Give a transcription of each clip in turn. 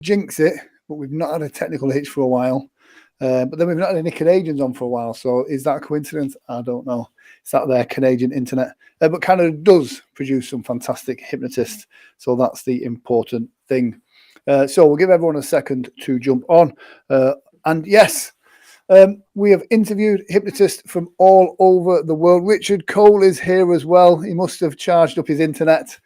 jinx it, but we've not had a technical hitch for a while. But then we've not had any Canadians on for a while. So is that a coincidence? I don't know. It's that their Canadian internet. But Canada does produce some fantastic hypnotists. So that's the important thing. So we'll give everyone a second to jump on. And yes, we have interviewed hypnotists from all over the world. Richard Cole is here as well. He must have charged up his internet.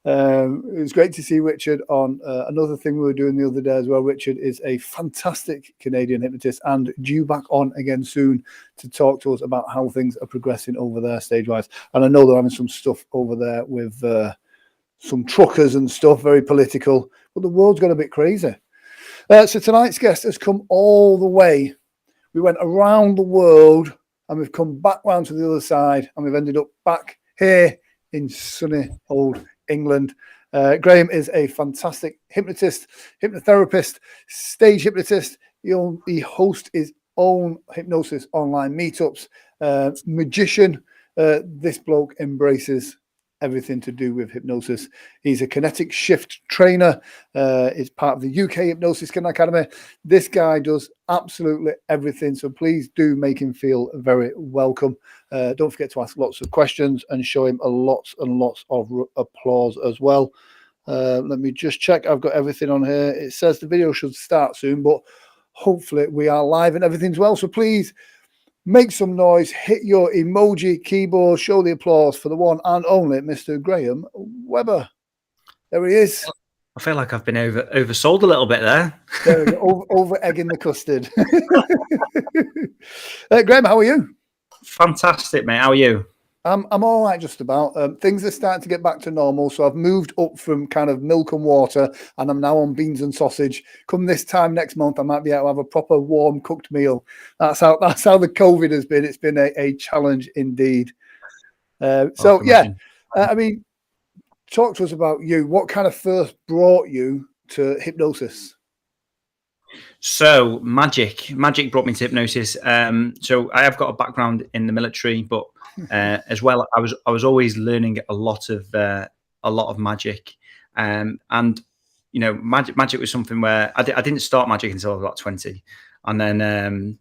It was great to see Richard on another thing we were doing the other day as well. Richard is a fantastic Canadian hypnotist and due back on again soon to talk to us about how things are progressing over there stage-wise. And I know they're having some stuff over there with some truckers and stuff, very political, but the world's got a bit crazy. So tonight's guest has come all the way. We went around the world and we've come back round to the other side and we've ended up back here in sunny old England. Graham is a fantastic hypnotist, hypnotherapist, stage hypnotist. He hosts his own hypnosis online meetups. Magician. This bloke embraces everything to do with hypnosis. He's a kinetic shift trainer. He's part of the UK Hypnosis Academy. This guy does absolutely everything. So please do make him feel very welcome. Don't forget to ask lots of questions and show him lots and lots of applause as well. Let me just check. I've got everything on here. It says the video should start soon, but hopefully we are live and everything's well. So please make some noise, hit your emoji keyboard, show the applause for the one and only Mr. Graham Webber. There he is. I feel like I've been oversold a little bit there. There we go, over egging the custard. Graham, how are you? Fantastic, mate. How are you? I'm all right, just about. Things are starting to get back to normal, so I've moved up from kind of milk and water, and I'm now on beans and sausage. Come this time next month, I might be able to have a proper warm cooked meal. That's how the COVID has been. It's been a challenge indeed. I mean, talk to us about you. What kind of first brought you to hypnosis? So magic brought me to hypnosis. So I have got a background in the military, but as well, I was always learning a lot of magic, and you know, magic was something where I didn't start magic until I was about 20, and then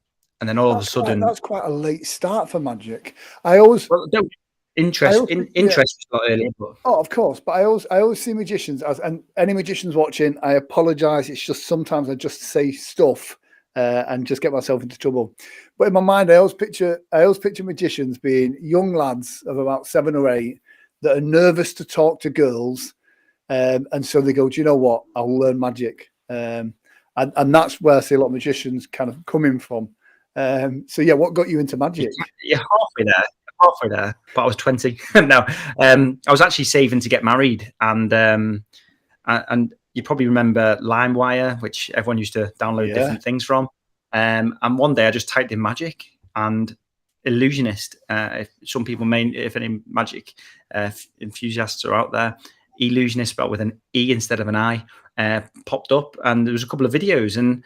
all of a sudden that's quite a late start for magic. Interest was a lot earlier. But... Oh, of course, but I always see magicians and any magicians watching. I apologize. It's just sometimes I just say stuff and just get myself into trouble. But in my mind, I always picture magicians being young lads of about 7 or 8 that are nervous to talk to girls, and so they go, "Do you know what? I'll learn magic." And that's where I see a lot of magicians kind of coming from. So yeah, what got you into magic? You're halfway there, but I was 20. No, I was actually saving to get married, and you probably remember LimeWire, which everyone used to download different things from. And one day I just typed in magic and illusionist. Some people if any magic enthusiasts are out there, illusionist spelled with an E instead of an I, popped up, and there was a couple of videos, and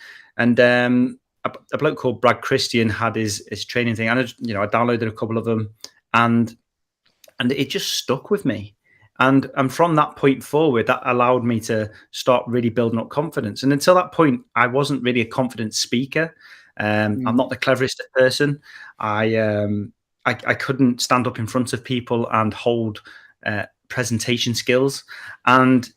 a bloke called Brad Christian had his training thing, and I downloaded a couple of them, and it just stuck with me. And from that point forward, that allowed me to start really building up confidence. And until that point, I wasn't really a confident speaker. I'm not the cleverest person. I couldn't stand up in front of people and hold presentation skills. And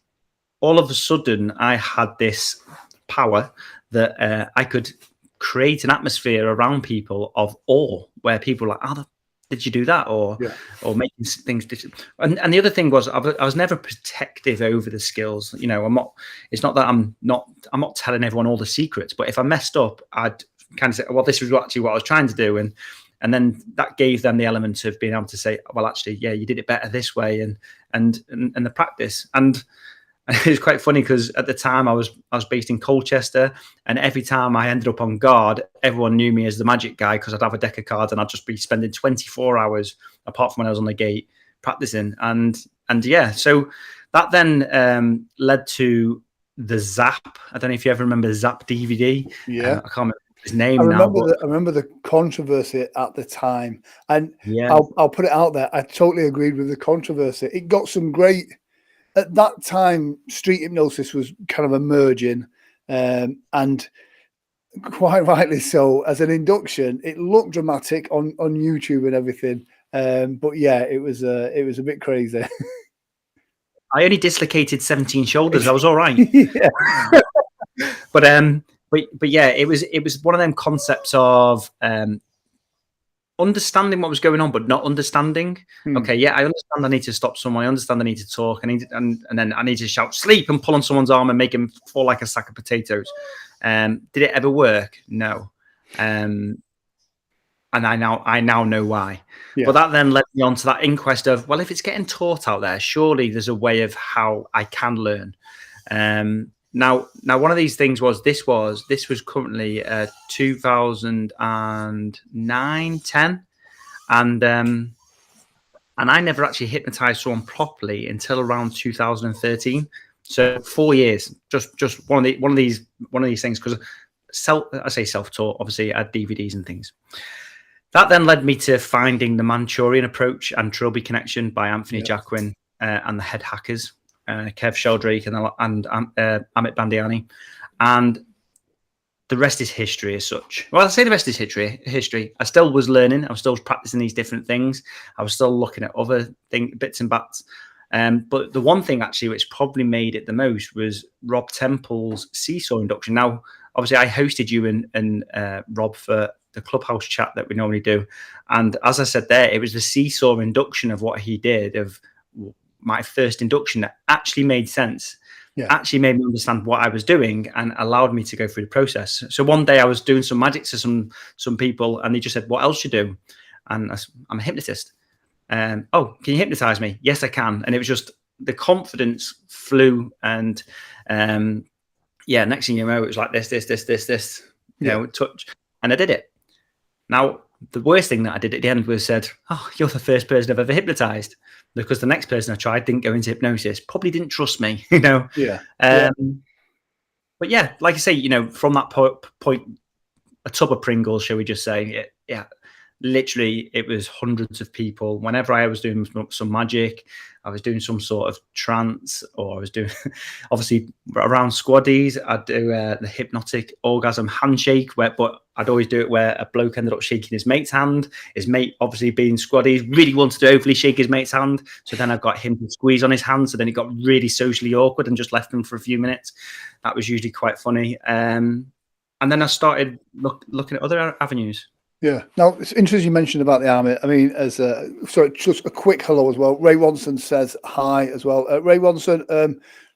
all of a sudden, I had this power that I could create an atmosphere around people of awe, where people are like, "Oh, did you do that?" or making things different. And the other thing was, I was never protective over the skills. You know, it's not that I'm not telling everyone all the secrets, but if I messed up, I'd kind of say, "Well, this was actually what I was trying to do," and then that gave them the element of being able to say, "Well, actually, yeah, you did it better this way," and the practice. And it was quite funny because at the time I was based in Colchester, and every time I ended up on guard, everyone knew me as the magic guy because I'd have a deck of cards and I'd just be spending 24 hours, apart from when I was on the gate, practicing. And yeah, so that then led to the Zap. I don't know if you ever remember the Zap DVD. Yeah, I can't remember his name I now. remember the controversy at the time, and I'll put it out there. I totally agreed with the controversy. It got some great at that time, street hypnosis was kind of emerging, and quite rightly so. As an induction, it looked dramatic on YouTube and everything, but yeah, it was a bit crazy. I only dislocated 17 shoulders. I was all right. Yeah. But yeah, it was one of them concepts of understanding what was going on, but not understanding. Okay, yeah, I understand I need to stop someone. I understand I need to talk. And then I need to shout "sleep" and pull on someone's arm and make him fall like a sack of potatoes. Did it ever work? No. And I now know why. Yeah. But that then led me on to that inquest of, well, if it's getting taught out there, surely there's a way of how I can learn. Now, one of these things was this was currently 2009, 10, and I never actually hypnotized someone properly until around 2013. So 4 years, just one of these things, because I say self-taught. Obviously, I had DVDs and things. That then led me to finding the Manchurian Approach and Trilby Connection by Anthony Jacquin and the Head Hackers. Kev Sheldrake and Amit Bandiani, and the rest is history as such. Well, I say the rest is history. I still was learning. I was still practicing these different things. I was still looking at other bits and bats. But the one thing actually which probably made it the most was Rob Temple's seesaw induction. Now, obviously, I hosted you and Rob for the Clubhouse chat that we normally do, and as I said there, it was the seesaw induction of what he did of my first induction that actually made sense, actually made me understand what I was doing and allowed me to go through the process. So one day I was doing some magic to some people, and they just said, "What else you do?" And I'm a hypnotist. Oh, can you hypnotize me? Yes, I can. And it was just the confidence flew, and next thing you know, it was like this, you know, touch, and I did it. Now, the worst thing that I did at the end was said, "Oh, you're the first person I've ever hypnotized," because the next person I tried didn't go into hypnosis, probably didn't trust me, you know. But yeah, like I say, you know, from that point, a tub of Pringles, shall we just say, literally, it was hundreds of people. Whenever I was doing some magic, I was doing some sort of trance, or I was doing, obviously, around squaddies, I'd do the hypnotic orgasm handshake, but I'd always do it where a bloke ended up shaking his mate's hand. His mate, obviously being squaddies, really wanted to overly shake his mate's hand. So then I got him to squeeze on his hand. So then it got really socially awkward and just left him for a few minutes. That was usually quite funny. And then I started looking at other avenues. Yeah. Now, it's interesting you mentioned about the army. I mean, just a quick hello as well. Ray Watson says hi as well. Ray Watson,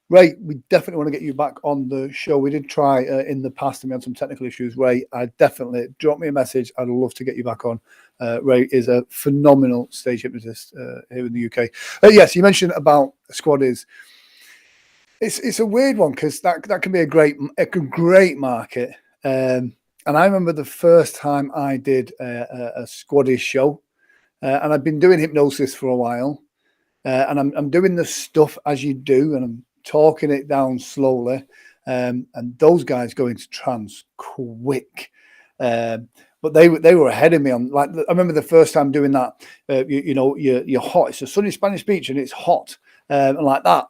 Ray, we definitely want to get you back on the show. We did try in the past and we had some technical issues. Ray, I definitely drop me a message. I'd love to get you back on. Ray is a phenomenal stage hypnotist here in the UK. Yes, you mentioned about squaddies. It's a weird one because that can be a great market. And I remember the first time I did a squaddies show, and I've been doing hypnosis for a while, and I'm doing the stuff as you do, and I'm talking it down slowly, and those guys go into trance quick. But they were ahead of me on, like, I remember the first time doing that. You know, you're hot. It's a sunny Spanish beach, and it's hot, and like that,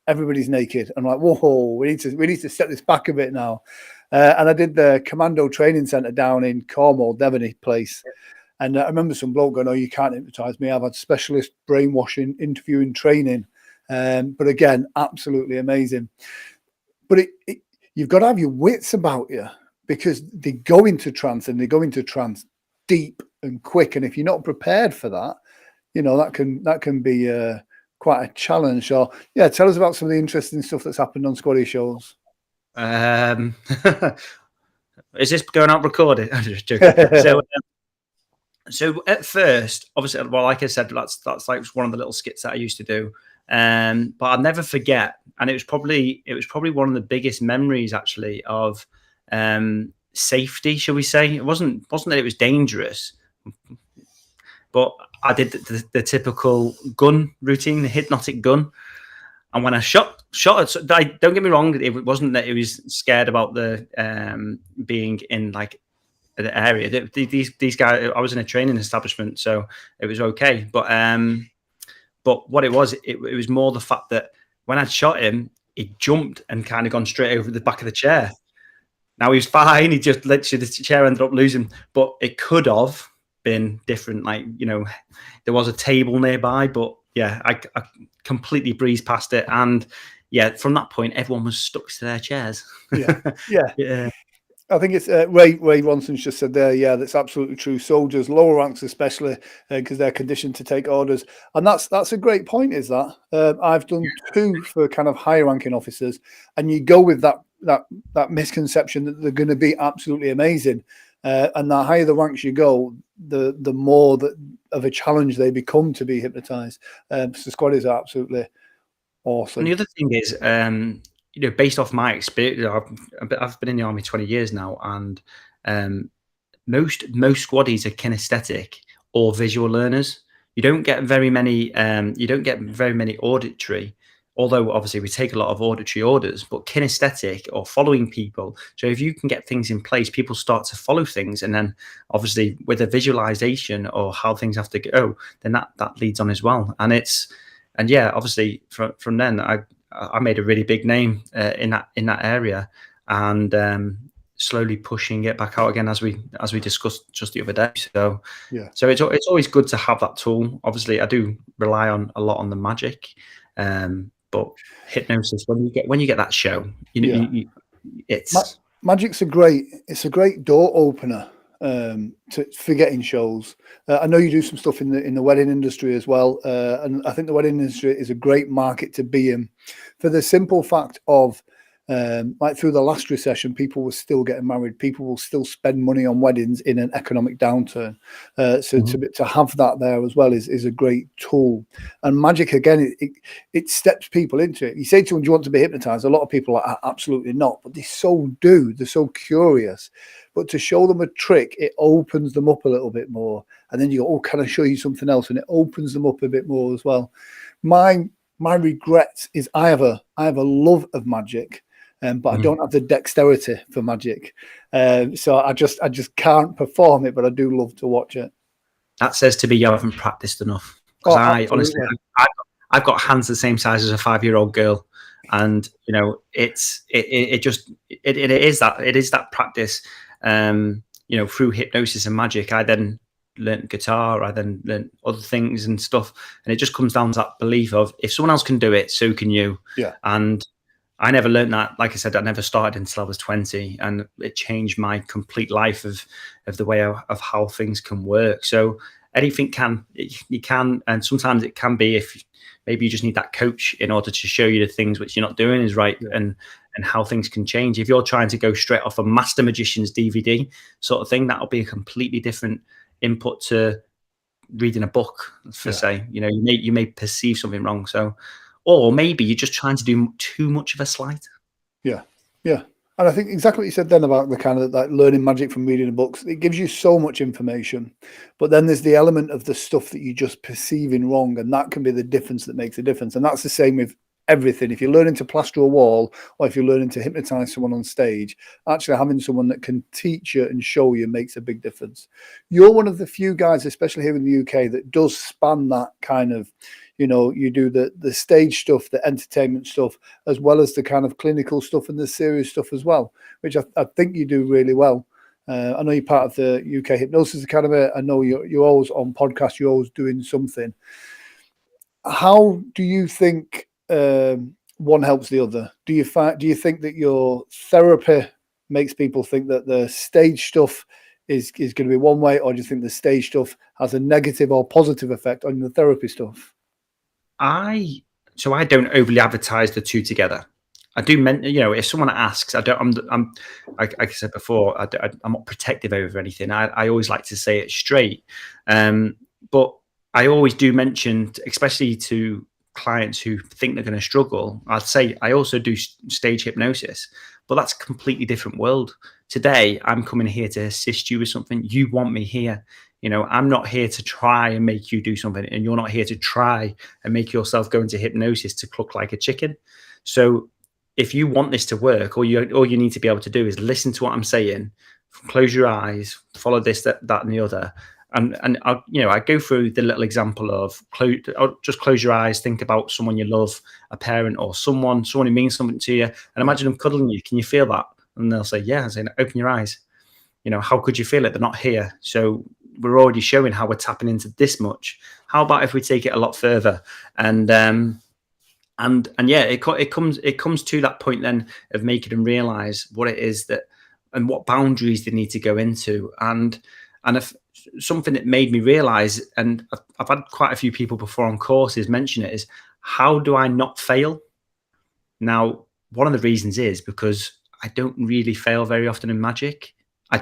everybody's naked. I'm like, whoa, we need to set this back a bit now. And I did the Commando Training Centre down in Cornwall, Devony place. And I remember some bloke going, "Oh, you can't hypnotise me. I've had specialist brainwashing, interviewing, training." But again, absolutely amazing. But you've got to have your wits about you, because they go into trance, and they go into trance deep and quick. And if you're not prepared for that, you know, that can be quite a challenge. So yeah, tell us about some of the interesting stuff that's happened on squaddy shows. Is this going out recorded? I'm just joking. So at first, obviously, well, like I said, that's like one of the little skits that I used to do. But I'll never forget, and it was probably one of the biggest memories actually of safety, shall we say. It wasn't that it was dangerous, but I did the typical gun routine, the hypnotic gun. And when I shot it, don't get me wrong, it wasn't that it was scared about the being in like the area. These guys, I was in a training establishment, so it was okay. But what it was more the fact that when I'd shot him, he jumped and kind of gone straight over the back of the chair. Now he was fine. He just literally, the chair ended up losing, but it could have been different. Like, you know, there was a table nearby, but yeah, I completely breezed past it. And yeah, from that point, everyone was stuck to their chairs. Yeah. Yeah. Yeah. I think it's Ray Ronson's just said there. Yeah, that's absolutely true. Soldiers, lower ranks especially, because they're conditioned to take orders, and that's a great point. Is that I've done 2 for kind of higher ranking officers, and you go with that misconception that they're going to be absolutely amazing, and the higher the ranks you go, the more that of a challenge they become to be hypnotized. So squaddies are absolutely awesome. And the other thing is, you know, based off my experience, I've been in the army 20 years now, and most squaddies are kinesthetic or visual learners. You don't get very many. You don't get very many auditory. Although obviously we take a lot of auditory orders, but kinesthetic or following people. So if you can get things in place, people start to follow things, and then obviously with a visualization or how things have to go, then that leads on as well. And yeah, obviously from then I made a really big name in that area, and slowly pushing it back out again as we discussed just the other day. So yeah, so it's always good to have that tool. Obviously, I do rely on a lot on the magic, but hypnosis, when you get that show, it's magic's a great door opener for getting shows. I know you do some stuff in the wedding industry as well, and I think the wedding industry is a great market to be in, for the simple fact of like through the last recession, people were still getting married. People will still spend money on weddings in an economic downturn. So to have that there as well is a great tool. And magic, again, it steps people into it. You say to them, do you want to be hypnotized? A lot of people are absolutely not, but they so do. They're so curious. But to show them a trick, it opens them up a little bit more. And then you go, oh, can I show you something else? And it opens them up a bit more as well. My regret is I have a love of magic. But I don't have the dexterity for magic, so I just can't perform it. But I do love to watch it. That says to me you haven't practiced enough. Because I honestly, I've got hands the same size as a 5-year-old girl, and you know, it is that practice. You know, through hypnosis and magic, I then learned guitar. I then learned other things and stuff, and it just comes down to that belief of if someone else can do it, so can you. Yeah, and I never learned that. Like I said, I never started until I was 20, and it changed my complete life of the way of how things can work. So anything you can, and sometimes it can be if maybe you just need that coach in order to show you the things which you're not doing is right, and how things can change. If you're trying to go straight off a Master Magician's DVD sort of thing, that'll be a completely different input to reading a book, say. You know, you may perceive something wrong. So. Or maybe you're just trying to do too much of a sleight. Yeah. And I think exactly what you said then about the kind of like learning magic from reading the books. It gives you so much information, but then there's the element of the stuff that you're just perceiving wrong, and that can be the difference that makes a difference. And that's the same with everything. If you're learning to plaster a wall, or if you're learning to hypnotize someone on stage, actually having someone that can teach you and show you makes a big difference. You're one of the few guys, especially here in the UK, that does span that kind of, you know, you do the stage stuff, the entertainment stuff, as well as the kind of clinical stuff and the serious stuff as well, which I think you do really well. I know you're part of the UK Hypnosis Academy. I know you're always on podcasts, you're always doing something. How do you think one helps the other? Do you think that your therapy makes people think that the stage stuff is going to be one way, or do you think the stage stuff has a negative or positive effect on the therapy stuff? I don't overly advertise the two together. I do, you know, if someone asks, like I said before, I'm not protective over anything. I always like to say it straight. But I always do mention, especially to clients who think they're going to struggle, I'd say I also do stage hypnosis, but that's a completely different world. Today, I'm coming here to assist you with something. You want me here. You know, I'm not here to try and make you do something, and you're not here to try and make yourself go into hypnosis to cluck like a chicken. So if you want this to work, all you need to be able to do is listen to what I'm saying, close your eyes, follow this, that, and the other, and I go through the little example of just close your eyes, think about someone you love, a parent or someone who means something to you, and imagine them cuddling you. Can you feel that? And they'll say, yeah. I say, open your eyes. How could you feel it? They're not here. So we're already showing how we're tapping into this much. How about if we take it a lot further? And yeah, it comes to that point then of making them realize what it is that, and what boundaries they need to go into. And if something that made me realize, and I've had quite a few people before on courses mention it, is how do I not fail? Now, one of the reasons is because I don't really fail very often in magic. I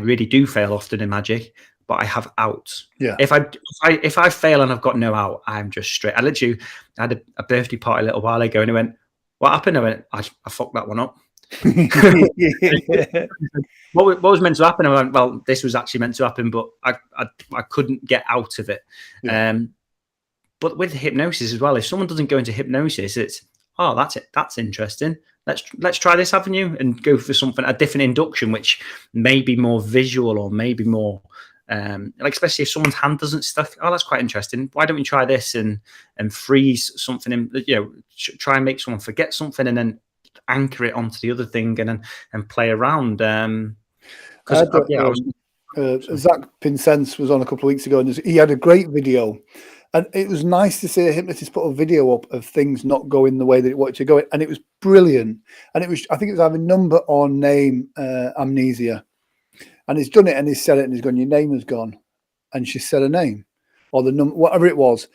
really do fail often in magic, but I have outs. Yeah. If I fail and I've got no out, I'm just straight. I had a birthday party a little while ago, and he went, "What happened?" I went, "I fucked that one up." What was meant to happen? I went, well, this was actually meant to happen, but I couldn't get out of it. Yeah. But with hypnosis as well, if someone doesn't go into hypnosis, it's, oh, that's it. That's interesting. Let's try this avenue and go for something, a different induction, which may be more visual or maybe more like, especially if someone's hand doesn't stuck. Oh, that's quite interesting. Why don't we try this and freeze something in, try and make someone forget something and then anchor it onto the other thing and play around. Zach Pinsence was on a couple of weeks ago, and he had a great video. And it was nice to see a hypnotist put a video up of things not going the way that it wanted to go. And it was brilliant. And I think it was either number or name amnesia. And he's done it and he's said it and he's gone, your name has gone. And she said a name or the number, whatever it was.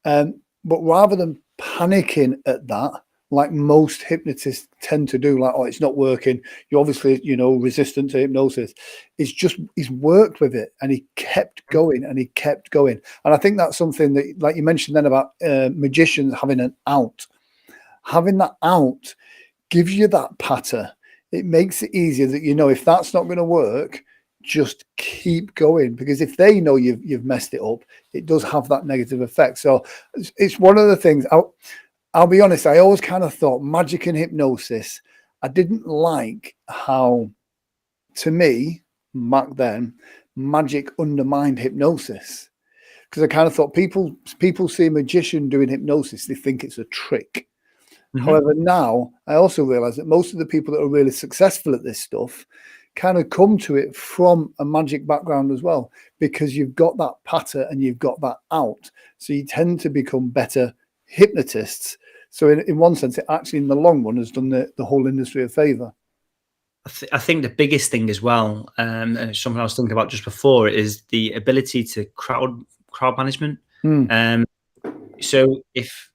But rather than panicking at that, like most hypnotists tend to do, like, oh, it's not working, you're obviously, resistant to hypnosis. He's worked with it and he kept going and he kept going. And I think that's something that, like you mentioned then about magicians having an out. Having that out gives you that patter. It makes it easier that, if that's not going to work, just keep going, because if they know you've messed it up, it does have that negative effect. So it's one of the things. I'll be honest, I always kind of thought magic and hypnosis, I didn't like how, to me, back then, magic undermined hypnosis. Because I kind of thought people see a magician doing hypnosis, they think it's a trick. Mm-hmm. However, now I also realize that most of the people that are really successful at this stuff kind of come to it from a magic background as well, because you've got that patter and you've got that out. So you tend to become better hypnotists. So in one sense, it actually in the long run has done the whole industry a favor. I think the biggest thing as well, and something I was thinking about just before, is the ability to crowd management. So if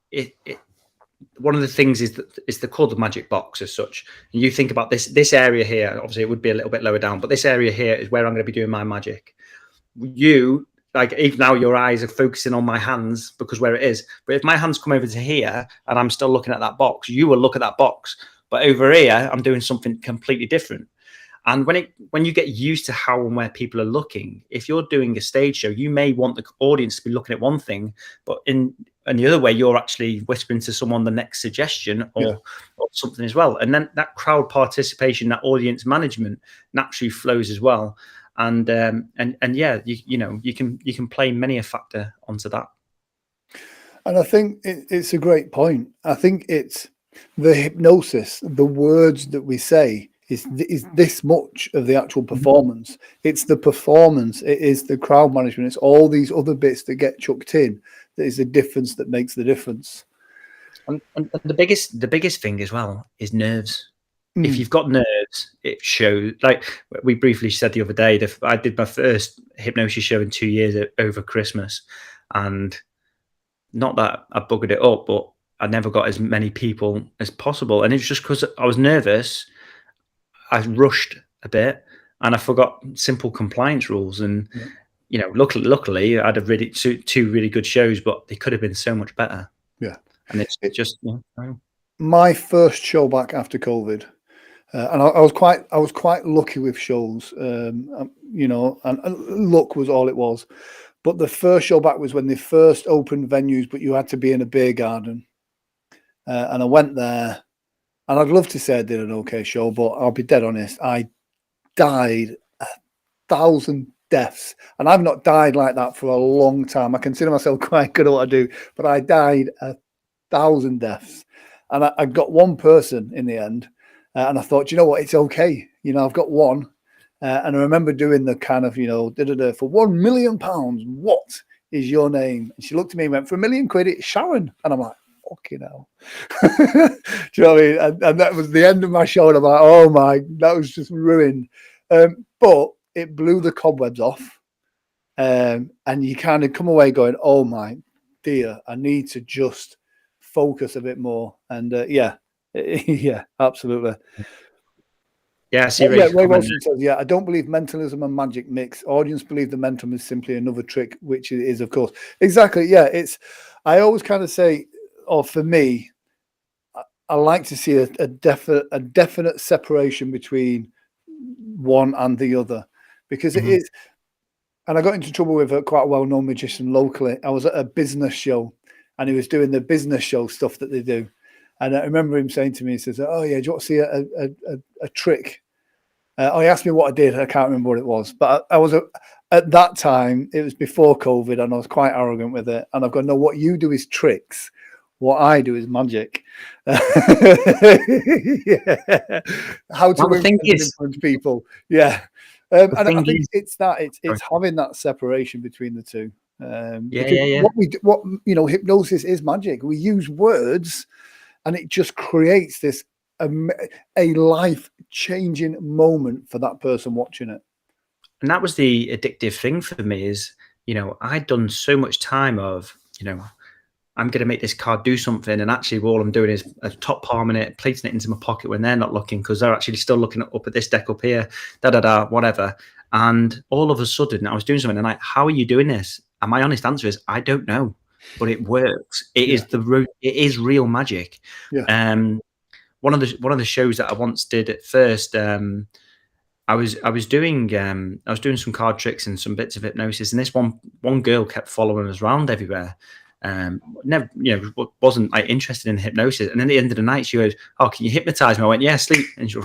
one of the things is they're called the magic box as such. And you think about this area here, obviously it would be a little bit lower down, but this area here is where I'm going to be doing my magic. Like, even now your eyes are focusing on my hands because where it is. But if my hands come over to here and I'm still looking at that box, you will look at that box. But over here, I'm doing something completely different. And when you get used to how and where people are looking, if you're doing a stage show, you may want the audience to be looking at one thing, but in the other way, you're actually whispering to someone the next suggestion or something as well. And then that crowd participation, that audience management naturally flows as well. And yeah, you can play many a factor onto that. And I think it's a great point. I think it's the hypnosis, the words that we say is this much of the actual performance. It's the performance. It is the crowd management. It's all these other bits that get chucked in that is the difference that makes the difference. And the biggest thing as well is nerves. If you've got nerves, it shows. Like we briefly said the other day, I did my first hypnosis show in 2 years over Christmas, and not that I buggered it up, but I never got as many people as possible, and it's just because I was nervous. I rushed a bit, and I forgot simple compliance rules. And luckily, I had two really good shows, but they could have been so much better. Yeah, and it's just my first show back after COVID. And I was quite lucky with shows, and luck was all it was. But the first show back was when they first opened venues, but you had to be in a beer garden. And I went there, and I'd love to say I did an okay show, but I'll be dead honest, I died 1,000 deaths, and I've not died like that for a long time. I consider myself quite good at what I do, but I died 1,000 deaths, and I got one person in the end, and I thought, you know what, it's okay. You know, I've got one, and I remember doing the kind of, you know, for £1 million, what is your name? And she looked at me and went, for £1 million, it's Sharon. And I'm like, fucking hell. Do you know what I mean? And that was the end of my show. And I'm like, oh my, that was just ruined. But it blew the cobwebs off. And you kind of come away going, oh my dear, I need to just focus a bit more. And yeah, absolutely. Yeah, I see. Ray Wilson says, I don't believe mentalism and magic mix. Audience believe the mental is simply another trick, which it is, of course. Exactly. Yeah, I always kind of say, or for me, I like to see a definite separation between one and the other, because it is. And I got into trouble with quite a well-known magician locally. I was at a business show, and he was doing the business show stuff that they do. And I remember him saying to me, he says, oh, yeah, do you want to see a trick? He asked me what I did. I can't remember what it was. But I was, at that time, it was before COVID, and I was quite arrogant with it. And I've gone, no, what you do is tricks. What I do is magic. How to influence people. Yeah. And I think it's having that separation between the two. What hypnosis is magic. We use words, and it just creates this a life-changing moment for that person watching it. And that was the addictive thing for me is, I'd done so much time of, I'm going to make this card do something, and actually all I'm doing is a top palming it, placing it into my pocket when they're not looking, because they're actually still looking up at this deck up here, whatever. And all of a sudden I was doing something, and like, how are you doing this? And my honest answer is, I don't know, but it works. It is real magic. Yeah. One of the shows that I once did at first, I was doing some card tricks and some bits of hypnosis, and this one girl kept following us around everywhere. Never, wasn't like interested in hypnosis. And then at the end of the night, she goes, "Oh, can you hypnotize me?" I went, "Yeah, sleep." And she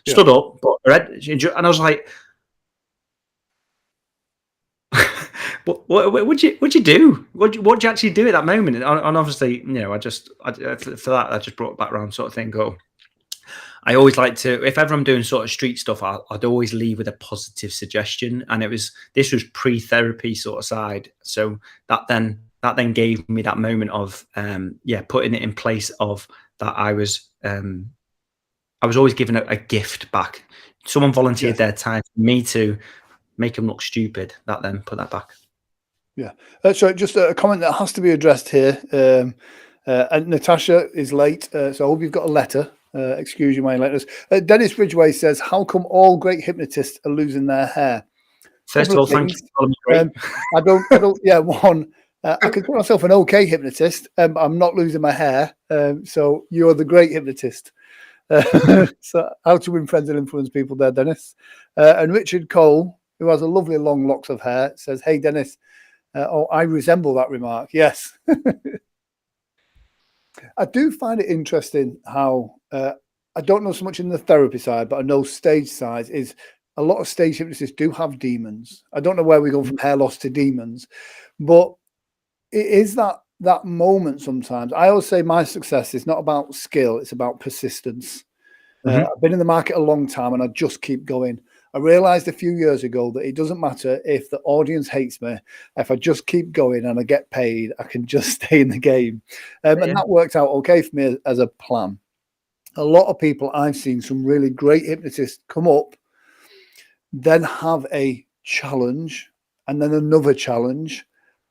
stood up, put her head, and I was like, "What'd you do? What'd you actually do at that moment?" And obviously, for that, I just brought it back around, sort of thing. Go. I always like to, if ever I'm doing sort of street stuff, I'd always leave with a positive suggestion. And this was pre-therapy sort of side. So that then gave me that moment of, putting it in place of that. I was always given a gift back. Someone volunteered their time for me to make them look stupid. That then put that back. Yeah. So just a comment that has to be addressed here. And Natasha is late. So I hope you've got a letter. Excuse you, my letters. Denis Ridgeway says, how come all great hypnotists are losing their hair? First of all, thank you. I don't. Yeah, one. I could call myself an okay hypnotist. I'm not losing my hair. So you're the great hypnotist. So how to win friends and influence people there, Dennis. And Richard Cole, who has a lovely long locks of hair, says, "Hey, Dennis. I resemble that remark." Yes. I do find it interesting how I don't know so much in the therapy side, but I know stage side is a lot of stage hypnotists do have demons. I don't know where we go from hair loss to demons, but it is that moment sometimes. I always say my success is not about skill, it's about persistence. I've been in the market a long time, and I just keep going. I realized a few years ago that it doesn't matter if the audience hates me. If I just keep going and I get paid, I can just stay in the game. And that worked out okay for me as a plan. A lot of people I've seen, some really great hypnotists come up, then have a challenge, and then another challenge,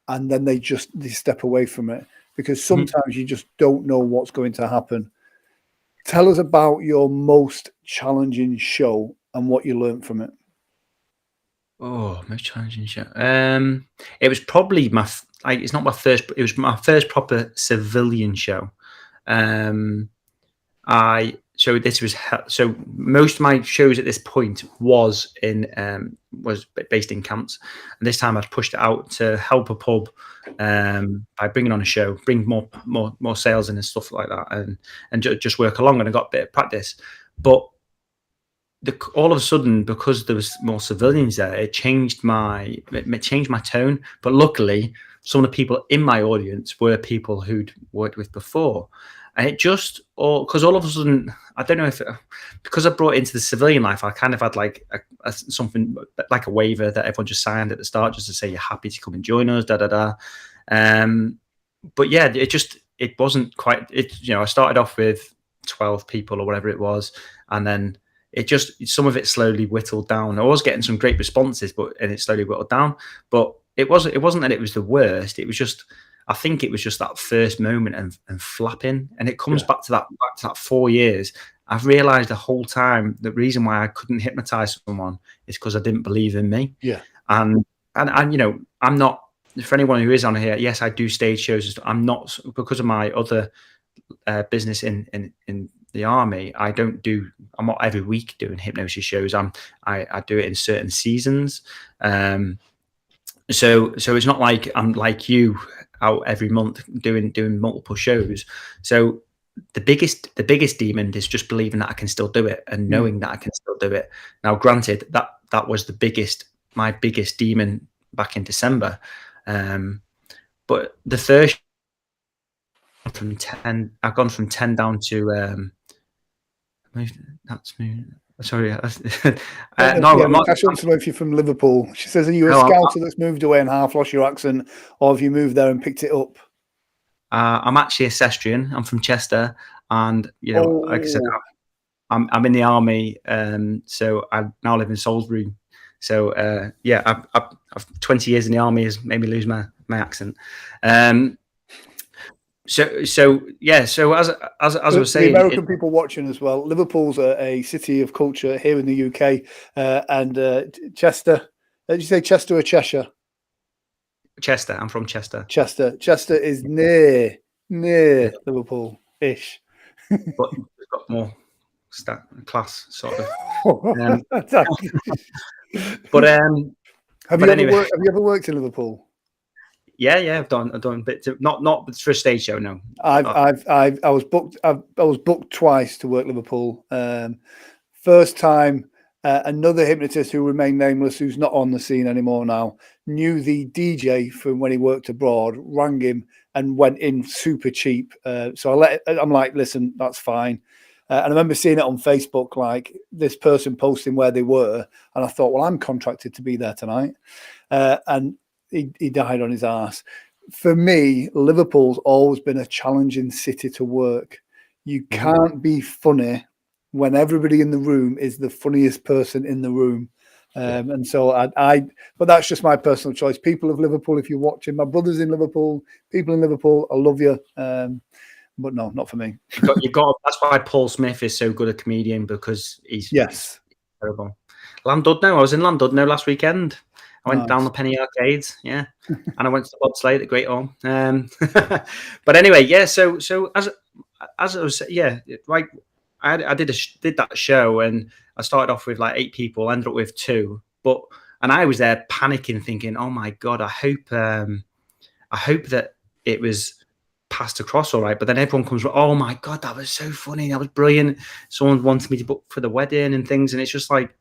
and then they step away from it, because sometimes you just don't know what's going to happen. Tell us about your most challenging show and what you learned from it. Oh, most challenging show. It was probably it's not my first, but it was my first proper civilian show. So most of my shows at this point was based in camps, and this time I'd pushed it out to help a pub by bringing on a show, bring more sales in and stuff like that, and just work along, and I got a bit of practice. But all of a sudden, because there was more civilians there, it changed my tone. But luckily, some of the people in my audience were people who'd worked with before, and it just because all of a sudden, I don't know if because I brought it into the civilian life, I kind of had like something like a waiver that everyone just signed at the start, just to say you're happy to come and join us, da da da. But yeah, it wasn't quite. I started off with 12 people or whatever it was, and then some of it slowly whittled down. I was getting some great responses, and it slowly whittled down. But it wasn't that it was the worst. It was just, I think it was just that first moment and flapping. And it comes back to that 4 years. I've realized the whole time the reason why I couldn't hypnotize someone is because I didn't believe in me. Yeah. And I'm not, for anyone who is on here, yes, I do stage shows. I'm not, because of my other business in the army, I'm not every week doing hypnosis shows. I do it in certain seasons. So it's not like I'm like you out every month doing multiple shows. So the biggest demon is just believing that I can still do it and knowing that I can still do it. Now, granted, that was my biggest demon back in December. But the first from 10, I've gone from 10 down to that's me. Sorry. If you're from Liverpool. She says, are you a scouter that's moved away and half lost your accent, or have you moved there and picked it up? I'm actually a Cestrian. I'm from Chester, and like I said, I'm in the army, so I now live in Salisbury. So I've 20 years in the army has made me lose my accent. So as I was saying, the American people watching as well, Liverpool's a city of culture here in the UK, and Chester. Did you say Chester or Cheshire? Chester. I'm from Chester. Chester is near Liverpool-ish, but it's got more class sort of. But have you ever worked in Liverpool? Yeah, I've done a bit. Not for a stage show. No, I was booked twice to work Liverpool. First time, another hypnotist who remained nameless, who's not on the scene anymore now, knew the DJ from when he worked abroad, rang him and went in super cheap. So I'm like, listen, that's fine. And I remember seeing it on Facebook, like this person posting where they were, and I thought, well, I'm contracted to be there tonight, and he died on his ass. For me, Liverpool's always been a challenging city to work. You can't be funny when everybody in the room is the funniest person in the room. And so but that's just my personal choice. People of Liverpool, if you're watching, my brother's in Liverpool, people in Liverpool, I love you. But no, not for me. You've got. That's why Paul Smith is so good a comedian, because he's terrible. Llandudno. I was in Llandudno last weekend. I went down the Penny Arcades, and I went to the bobsleigh at the Great Hall. But anyway, So as I was, like I did that show, and I started off with like 8 people, ended up with 2. And I was there panicking, thinking, "Oh my God, I hope that it was passed across all right." But then everyone comes, "Oh my God, that was so funny, that was brilliant." Someone wanted me to book for the wedding and things, and it's just like,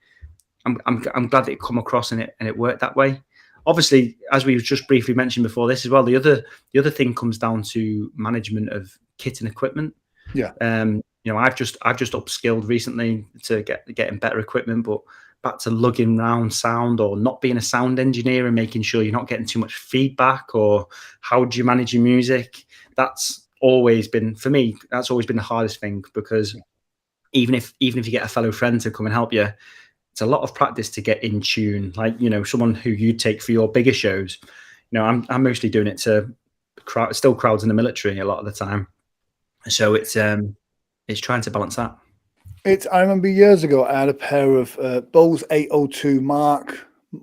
I'm glad that it come across and it worked that way. Obviously, as we just briefly mentioned before this as well, the other thing comes down to management of kit and equipment. Yeah. I've just upskilled recently to getting better equipment, but back to lugging around sound, or not being a sound engineer and making sure you're not getting too much feedback, or how do you manage your music? That's always been, for me, that's always been the hardest thing, because even if you get a fellow friend to come and help you, it's a lot of practice to get in tune. Like, someone who you take for your bigger shows, I'm mostly doing it to crowds in the military a lot of the time. So it's trying to balance that. I remember years ago, I had a pair of Bose 802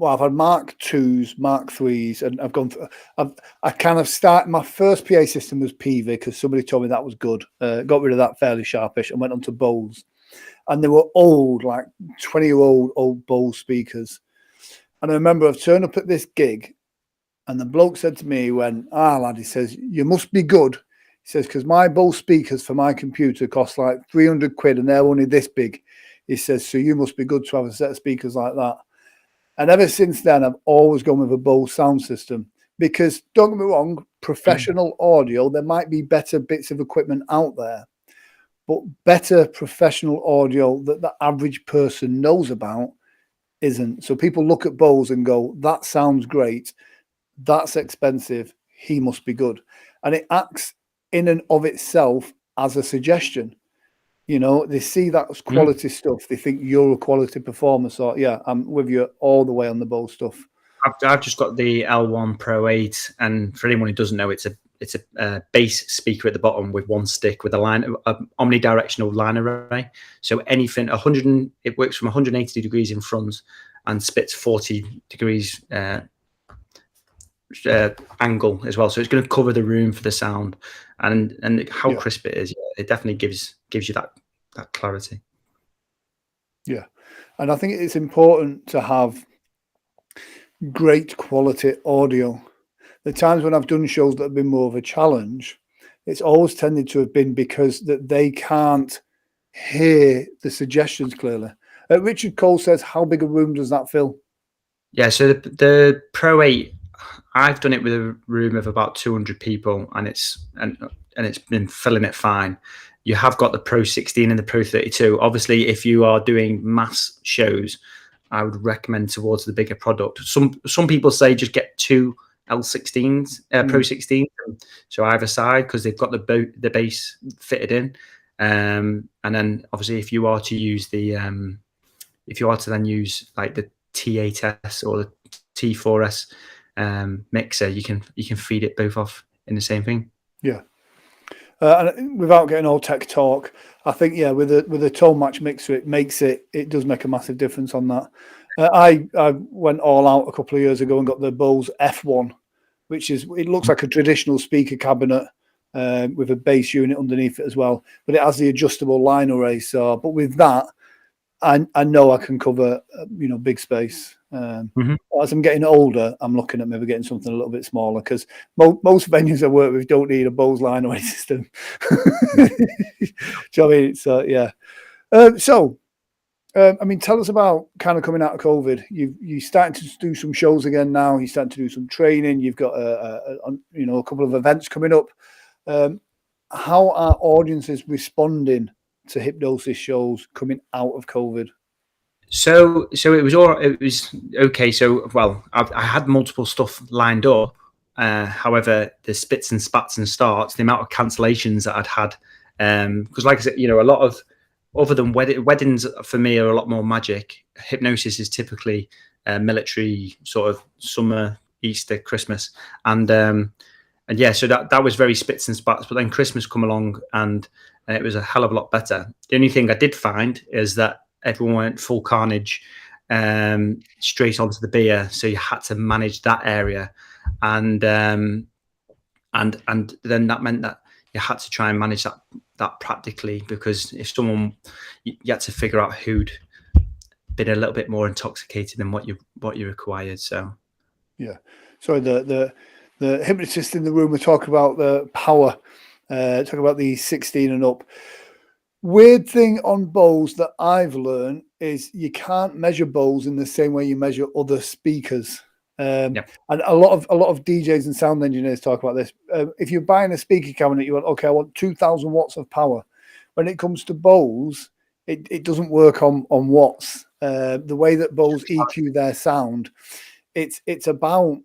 I've had Mark 2s, Mark 3s, and I kind of started, my first PA system was PV, because somebody told me that was good. Got rid of that fairly sharpish and went on to Bose. And they were old, like 20-year-old old Bose speakers. And I remember I've turned up at this gig, and the bloke said to me, lad, he says, you must be good. He says, because my Bose speakers for my computer cost like 300 quid, and they're only this big. He says, so you must be good to have a set of speakers like that. And ever since then, I've always gone with a Bose sound system because, don't get me wrong, professional audio, there might be better bits of equipment out there, but better professional audio that the average person knows about isn't. So people look at Bose and go, that sounds great. That's expensive. He must be good. And it acts in and of itself as a suggestion. You know, they see that as quality stuff. They think you're a quality performer. So yeah, I'm with you all the way on the Bose stuff. I've just got the L1 Pro 8, and for anyone who doesn't know, it's a bass speaker at the bottom with one stick with a omnidirectional line array. So anything it works from 180 degrees in front and spits 40 degrees angle as well. So it's going to cover the room for the sound, and how crisp it is. It definitely gives you that clarity. Yeah, and I think it's important to have great quality audio. The times when I've done shows that have been more of a challenge, it's always tended to have been because that they can't hear the suggestions clearly. Richard Cole says, how big a room does that fill? Yeah, so the Pro 8, I've done it with a room of about 200 people, and it's been filling it fine. You have got the Pro 16 and the Pro 32. Obviously, if you are doing mass shows, I would recommend towards the bigger product. Some people say just get two L16s, Pro 16, so either side, because they've got the bass fitted in. And then obviously, if you are to use then use like the T8S or the T4S mixer, you can feed it both off in the same thing. Yeah. And without getting all tech talk, I think with a tone match mixer, it does make a massive difference on that. I went all out a couple of years ago and got the Bose F1, it looks like a traditional speaker cabinet with a bass unit underneath it as well, but it has the adjustable line array. So, but with that, I know I can cover big space. As I'm getting older, I'm looking at maybe getting something a little bit smaller because most venues I work with don't need a Bose line array system. Do you know what I mean? So yeah. I mean, tell us about kind of coming out of COVID. You starting to do some shows again now. You're starting to do some training. You've got a couple of events coming up. How are audiences responding to hypnosis shows coming out of COVID? So it was okay. So I had multiple stuff lined up. However, the spits and spats and starts, the amount of cancellations that I'd had, because like I said, a lot of, other than weddings for me are a lot more magic. Hypnosis is typically military, sort of summer, Easter, Christmas, and yeah, so that was very spits and spats. But then Christmas come along, and it was a hell of a lot better. The only thing I did find is that everyone went full carnage straight onto the beer, so you had to manage that area, and then that meant that you had to try and manage that practically, because if someone, you had to figure out who'd been a little bit more intoxicated than what you required. So yeah, sorry, the hypnotist in the room were talking about the power, talking about the 16 and up. Weird thing on Bose that I've learned is you can't measure Bose in the same way you measure other speakers. And a lot of DJs and sound engineers talk about this. If you're buying a speaker cabinet, you want, okay, I want 2,000 watts of power. When it comes to Bose, it doesn't work on watts. The way that Bose EQ their sound, it's about,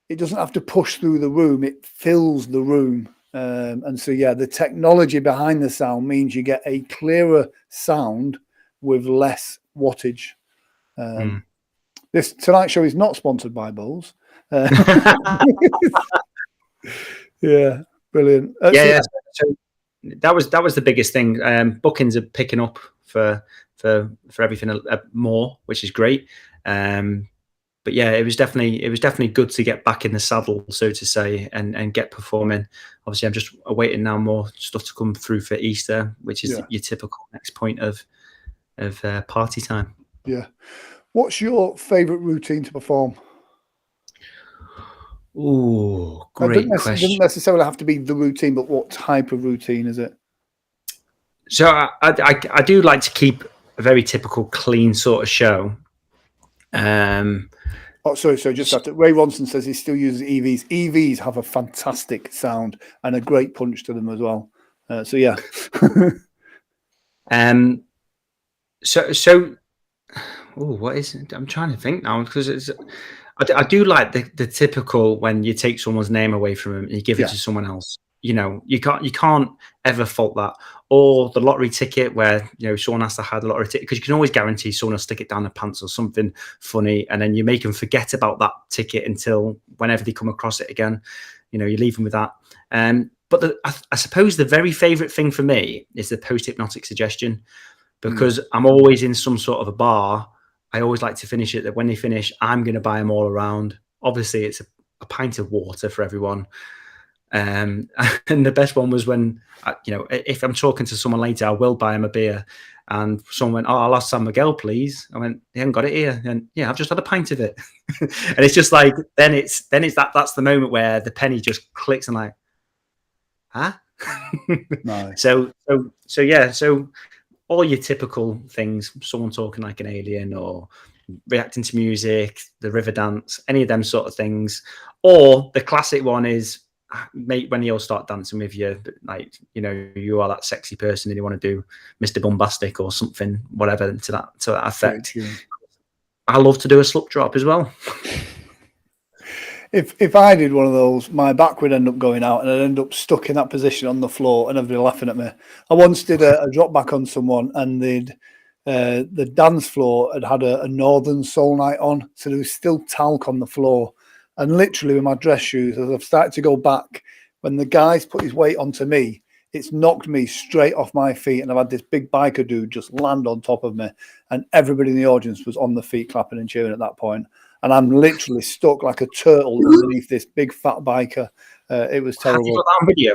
it doesn't have to push through the room, it fills the room. And so, yeah, the technology behind the sound means you get a clearer sound with less wattage. This tonight's show is not sponsored by Bose. Yeah, brilliant. So that was the biggest thing. Bookings are picking up for everything more, which is great. But yeah, it was definitely good to get back in the saddle, so to say, and get performing. Obviously, I'm just awaiting now more stuff to come through for Easter, which is your typical next point of party time. Yeah. What's your favourite routine to perform? Oh, great question. It doesn't necessarily have to be the routine, but what type of routine is it? So I do like to keep very typical clean sort of show. Oh, sorry. So just after, Ray Ronson says he still uses EVs. EVs have a fantastic sound and a great punch to them as well. So yeah. So what is it? I'm trying to think now, because I do like the typical when you take someone's name away from them and you give it to someone else. You know, you can't ever fault that. Or the lottery ticket where, you know, someone has to hide the lottery ticket, because you can always guarantee someone will stick it down their pants or something funny, and then you make them forget about that ticket until whenever they come across it again. You know, you leave them with that. But I suppose the very favourite thing for me is the post-hypnotic suggestion, because I'm always in some sort of a bar. I always like to finish it that when they finish, I'm going to buy them all around. Obviously, it's a pint of water for everyone. And the best one was when, you know, if I'm talking to someone later, I will buy them a beer. And someone went, "Oh, I'll ask San Miguel, please." I went, "They haven't got it here." And yeah, I've just had a pint of it. And it's just like, then it's that's the moment where the penny just clicks and like, huh? Nice. So yeah, so all your typical things, someone talking like an alien or reacting to music, the river dance, any of them sort of things. Or the classic one is, mate, when they all start dancing with you, like, you know, you are that sexy person and you want to do Mr. Bombastic or something, whatever, to that effect. I love to do a slip drop as well. If I did one of those, my back would end up going out and I'd end up stuck in that position on the floor and everybody laughing at me. I once did a drop back on someone, and the dance floor had a Northern Soul night on, so there was still talc on the floor. And literally with my dress shoes, as I've started to go back, when the guy's put his weight onto me, it's knocked me straight off my feet, and I've had this big biker dude just land on top of me, and everybody in the audience was on the feet clapping and cheering at that point. And I'm literally stuck like a turtle underneath this big fat biker. It was terrible. Have you got that on video?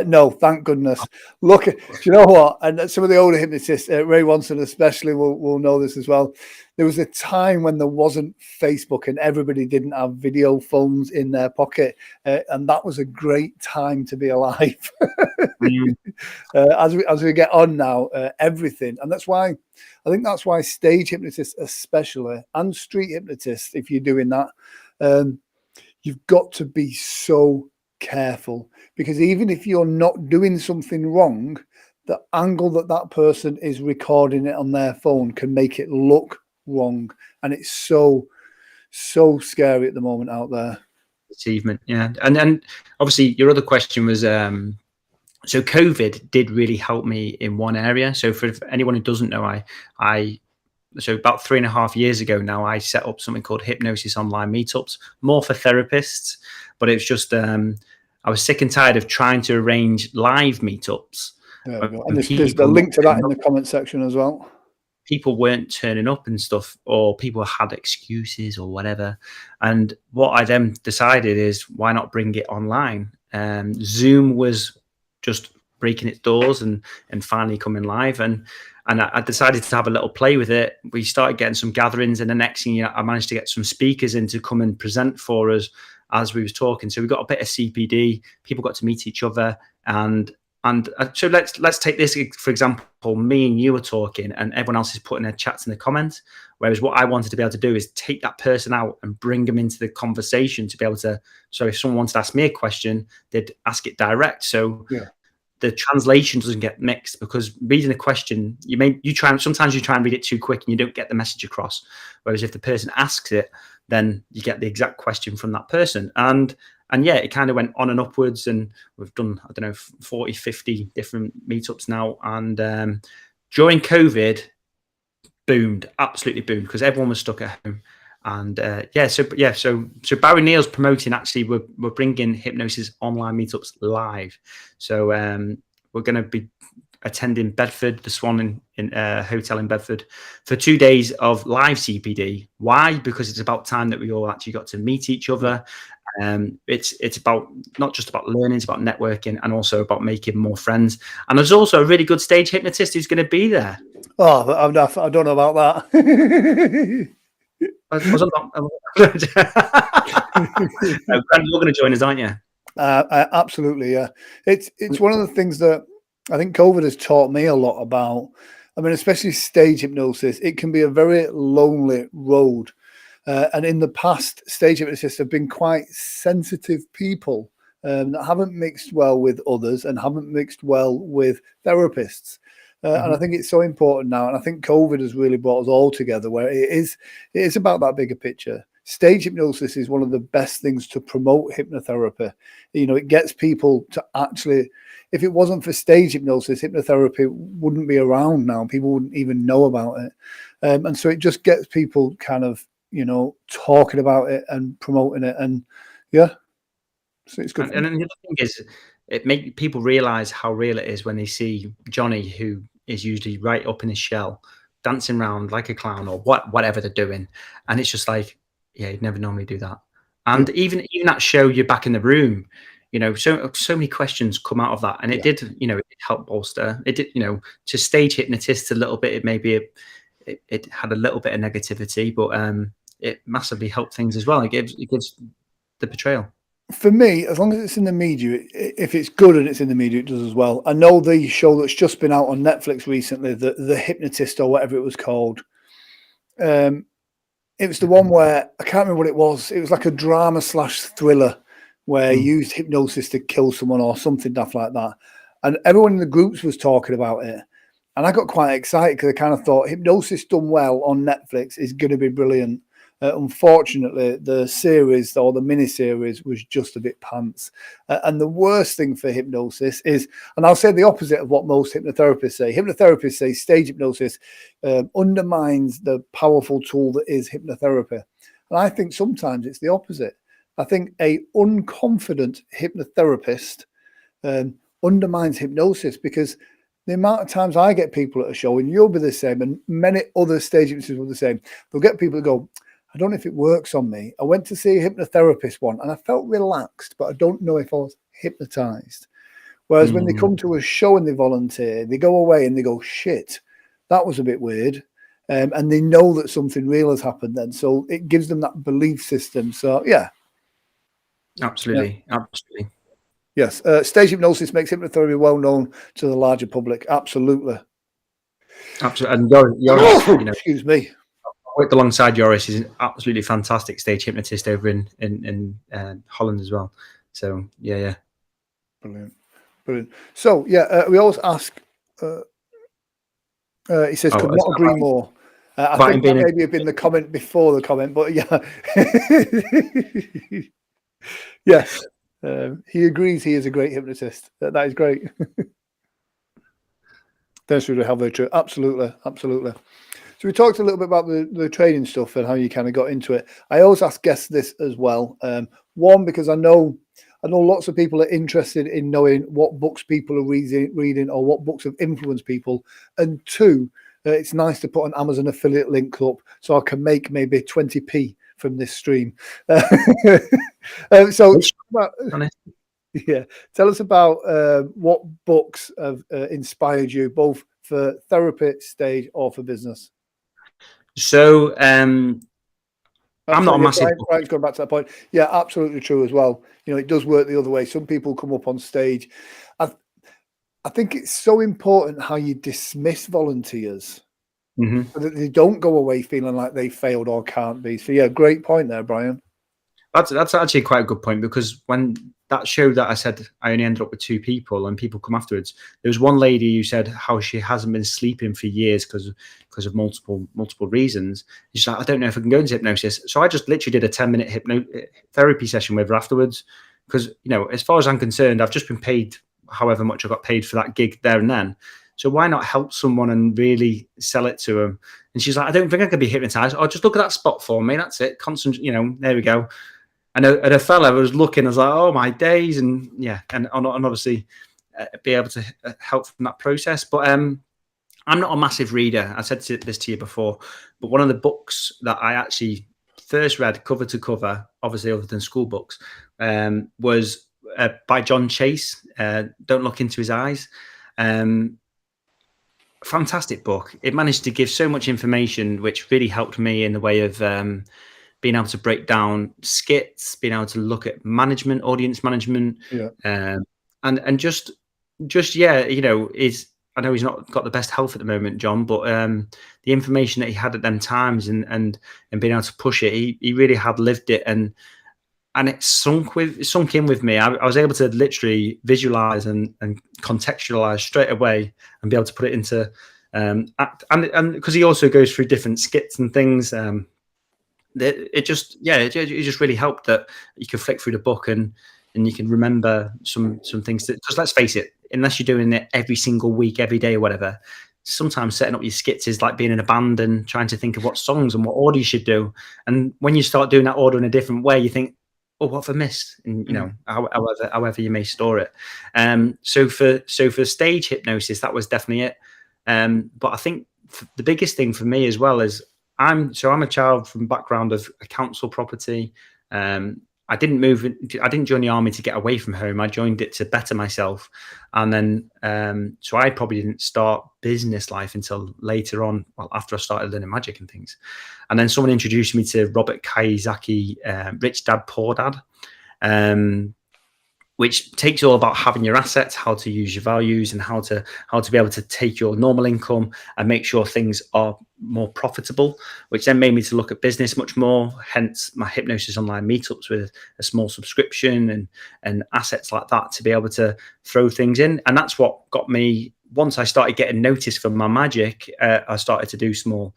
No, thank goodness. Look, do you know what? And some of the older hypnotists, Ray Ronson especially, will know this as well. There was a time when there wasn't Facebook and everybody didn't have video phones in their pocket, and that was a great time to be alive. As we get on now, everything, and that's why I think that's why stage hypnotists especially, and street hypnotists, if you're doing that, you've got to be so careful, because even if you're not doing something wrong, the angle that person is recording it on their phone can make it look wrong, and it's so scary at the moment out there. Achievement, yeah. And obviously your other question was, so COVID did really help me in one area. So for anyone who doesn't know, so about 3.5 years ago now, I set up something called Hypnosis Online Meetups, more for therapists, but it was just, I was sick and tired of trying to arrange live meetups. And there's a link to that in the comment section as well. People weren't turning up and stuff, or people had excuses or whatever. And what I then decided is, why not bring it online? Zoom was just breaking its doors and finally coming live. And I decided to have a little play with it. We started getting some gatherings, and the next thing, I managed to get some speakers in to come and present for us as we was talking. So we got a bit of CPD. People got to meet each other, and so let's take this for example. Me and you are talking, and everyone else is putting their chats in the comments. Whereas what I wanted to be able to do is take that person out and bring them into the conversation to be able to. So if someone wanted to ask me a question, they'd ask it direct. So the translation doesn't get mixed, because reading a question, sometimes you try and read it too quick and you don't get the message across. Whereas if the person asks it, then you get the exact question from that person. And yeah, it kind of went on and upwards, and we've done, I don't know, 40, 50 different meetups now. And during COVID, absolutely boomed, because everyone was stuck at home. And so Barry Neal's promoting, actually, we're bringing Hypnosis Online Meetups live. So we're going to be attending Bedford, the Swan in hotel in Bedford, for 2 days of live CPD. Why? Because it's about time that we all actually got to meet each other. It's about not just about learning, it's about networking, and also about making more friends. And there's also a really good stage hypnotist who's going to be there. Oh, I don't know about that. You're going to join us, aren't you? Absolutely, yeah. It's one of the things that I think COVID has taught me a lot about. I mean, especially stage hypnosis, it can be a very lonely road. And in the past, stage hypnotists have been quite sensitive people that haven't mixed well with others and haven't mixed well with therapists. And I think it's so important now. And I think COVID has really brought us all together, where it is about that bigger picture. Stage hypnosis is one of the best things to promote hypnotherapy. You know, it gets people to actually, if it wasn't for stage hypnosis, hypnotherapy wouldn't be around now. People wouldn't even know about it. And so it just gets people kind of, you know, talking about it and promoting it. And yeah, so it's good. And then the other thing is, it makes people realize how real it is when they see Johnny, who is usually right up in his shell, dancing around like a clown or whatever they're doing. And it's just like, yeah, you'd never normally do that. And even that show, You're Back in the Room, you know, so many questions come out of that. And it did, you know, it helped bolster. It did, you know, to stage hypnotists a little bit, it maybe it had a little bit of negativity, but it massively helped things as well. It gives the portrayal. For me, as long as it's in the media, if it's good and it's in the media, it does as well. I know the show that's just been out on Netflix recently, the Hypnotist or whatever it was called. It was the one where I can't remember what it was. It was like a drama / thriller where he used hypnosis to kill someone or something daft like that. And everyone in the groups was talking about it. And I got quite excited because I kind of thought hypnosis done well on Netflix is going to be brilliant. Unfortunately, the series or the mini-series was just a bit pants. And the worst thing for hypnosis is, and I'll say the opposite of what most hypnotherapists say. Hypnotherapists say stage hypnosis undermines the powerful tool that is hypnotherapy. And I think sometimes it's the opposite. I think a unconfident hypnotherapist undermines hypnosis, because the amount of times I get people at a show, and you'll be the same, and many other stage hypnotists will be the same, they'll get people to go, I don't know if it works on me. I went to see a hypnotherapist one and I felt relaxed, but I don't know if I was hypnotized. Whereas when they come to a show and they volunteer, they go away and they go, shit, that was a bit weird. And they know that something real has happened then. So it gives them that belief system. So, yeah. Absolutely. Yeah. Absolutely. Yes. Stage hypnosis makes hypnotherapy well known to the larger public. Absolutely. Absolutely. And Joris, you know, excuse me. Worked alongside Joris. He's an absolutely fantastic stage hypnotist over in Holland as well. So yeah. Brilliant. So yeah, we always ask. He says, "Could not agree more." I think that maybe have been the comment before the comment, but yeah, yes, he agrees. He is a great hypnotist. That is great. That's really how very true. Absolutely. So we talked a little bit about the training stuff and how you kind of got into it. I always ask guests this as well. One, because I know lots of people are interested in knowing what books people are reading or what books have influenced people. And two, it's nice to put an Amazon affiliate link up so I can make maybe 20p from this stream. So yeah, tell us about what books have inspired you, both for therapy, stage, or for business. So I'm not a massive. Brian's going back to that point. Yeah, absolutely true as well. You know, it does work the other way. Some people come up on stage. I think it's so important how you dismiss volunteers so that they don't go away feeling like they failed or can't be. So yeah, great point there, Brian. That's actually quite a good point, because when that show that I said I only ended up with 2 people and people come afterwards, there was one lady who said how she hasn't been sleeping for years because of multiple reasons. She's like, I don't know if I can go into hypnosis. So I just literally did a 10-minute hypnotherapy session with her afterwards, because, you know, as far as I'm concerned, I've just been paid however much I got paid for that gig there and then. So why not help someone and really sell it to them? And she's like, I don't think I can be hypnotized. Oh, just look at that spot for me. That's it. Concentrate, you know, there we go. And a fella was looking, I was like, oh my days. And yeah, and obviously be able to help from that process. But I'm not a massive reader. I said this to you before, but one of the books that I actually first read cover to cover, obviously other than school books, was by John Chase, Don't Look Into His Eyes. Fantastic book. It managed to give so much information, which really helped me in the way of being able to break down skits, being able to look at management, audience management, and just yeah, you know, is I know he's not got the best health at the moment, John, but the information that he had at them times and being able to push it, he really had lived it, and it sunk in with me. I was able to literally visualize and contextualize straight away and be able to put it into act, and because he also goes through different skits and things. It just really helped that you could flick through the book and you can remember some things that, because let's face it, unless you're doing it every single week, every day or whatever, sometimes setting up your skits is like being in a band and trying to think of what songs and what order you should do. And when you start doing that order in a different way, you think, oh, what have I missed? And you know, however you may store it. So for stage hypnosis, that was definitely it. But I think the biggest thing for me as well is I'm a child from background of a council property. I didn't join the army to get away from home. I joined it to better myself. And then, so I probably didn't start business life until later on, well, after I started learning magic and things. And then someone introduced me to Robert Kiyosaki, Rich Dad, Poor Dad, which takes you all about having your assets, how to use your values, and how to be able to take your normal income and make sure things are more profitable, which then made me to look at business much more, hence my hypnosis online meetups with a small subscription and assets like that to be able to throw things in. And that's what got me, once I started getting noticed for my magic, I started to do small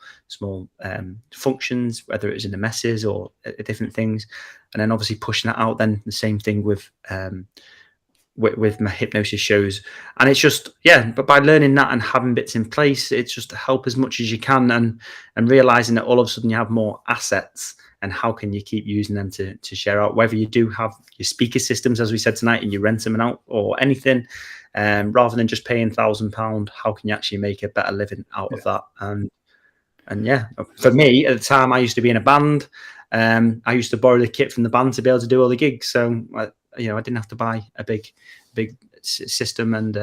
functions, whether it was in the messes or different things, and then obviously pushing that out. Then the same thing with my hypnosis shows. And it's just, but by learning that and having bits in place, it's just to help as much as you can, and realizing that all of a sudden you have more assets, and how can you keep using them to share out, whether you do have your speaker systems, as we said tonight, and you rent them out or anything, rather than just paying £1,000, how can you actually make a better living out of that? And for me at the time, I used to be in a band. I used to borrow the kit from the band to be able to do all the gigs. So I didn't have to buy a big system, and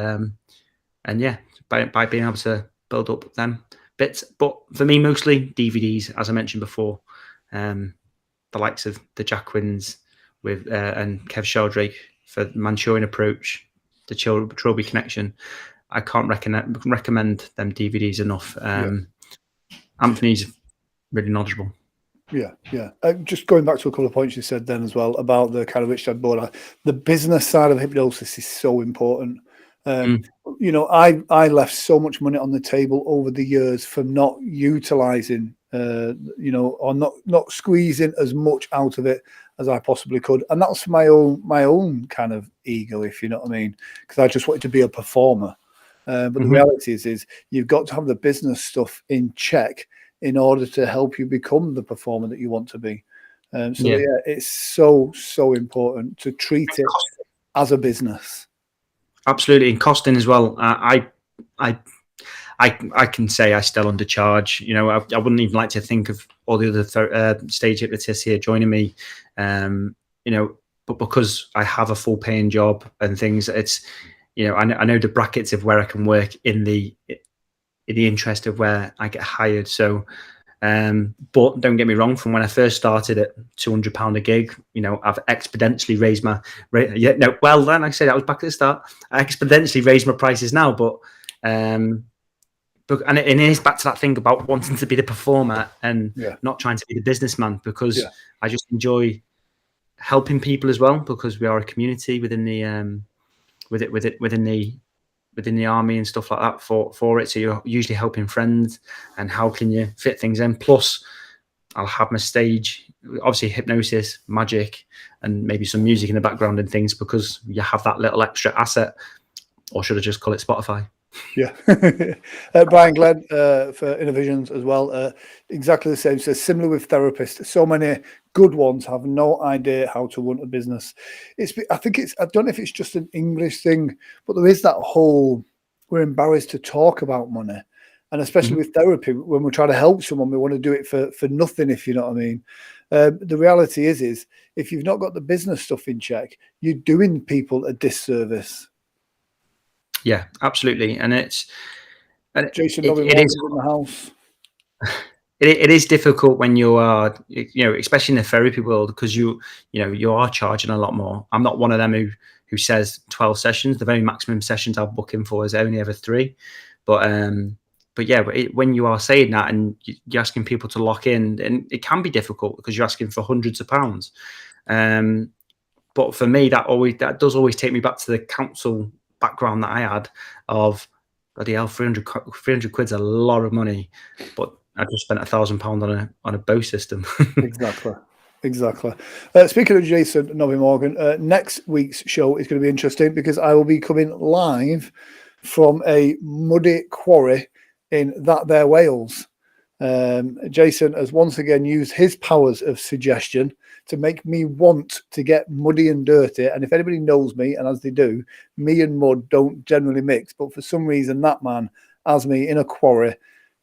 by being able to build up them bits. But for me, mostly DVDs, as I mentioned before, the likes of the Jack Quins with and Kev Sheldrake for Manchurian Approach, the Trilby Connection. I can't recommend them DVDs enough. Anthony's really knowledgeable. Yeah. Just going back to a couple of points you said then as well about the kind of Rich Dad Poor Dad, the business side of hypnosis is so important. I left so much money on the table over the years from not utilizing, or not squeezing as much out of it as I possibly could, and that's my own kind of ego, if you know what I mean, because I just wanted to be a performer. But the reality is you've got to have the business stuff in check in order to help you become the performer that you want to be. It's so important to treat it as a business. Hypnosis. And costing as well. I can say I still undercharge. I wouldn't even like to think of all the other stage hypnotists here joining me. But because I have a full paying job and things, it's I know the brackets of where I can work in the interest of where I get hired. So, but don't get me wrong, from when I first started at £200 a gig, I've exponentially raised my rate. Then I said I was back at the start. I exponentially raised my prices now, but and it is back to that thing about wanting to be the performer and not trying to be the businessman, because I just enjoy helping people as well, because we are a community within the within the army and stuff like that for it. So you're usually helping friends, and how can you fit things in? Plus, I'll have my stage, obviously hypnosis, magic, and maybe some music in the background and things, because you have that little extra asset. Or should I just call it Spotify? Yeah. Brian Glenn for Innovisions as well. Exactly the same. So similar with therapists. So many good ones have no idea how to run a business. I don't know if it's just an English thing, but there is that whole, we're embarrassed to talk about money. And especially with therapy, when we're trying to help someone, we want to do it for nothing, if you know what I mean. The reality is if you've not got the business stuff in check, you're doing people a disservice. Yeah, absolutely. And Jason Nobby is in the house. It is difficult when you are, especially in the therapy world, because you are charging a lot more. I'm not one of them who who says 12 sessions. The very maximum sessions I'll book in for is only ever 3. But yeah, when you are saying that and you're asking people to lock in, and it can be difficult because you're asking for hundreds of pounds. But for me, that does always take me back to the council background that I had of, bloody hell, 300 quid's a lot of money, but I just spent £1,000 on a bow system. Exactly. Speaking of Jason Nobby Morgan, next week's show is going to be interesting because I will be coming live from a muddy quarry in that there Wales. Jason has once again used his powers of suggestion to make me want to get muddy and dirty. And if anybody knows me, and as they do, me and mud don't generally mix. But for some reason, that man has me in a quarry,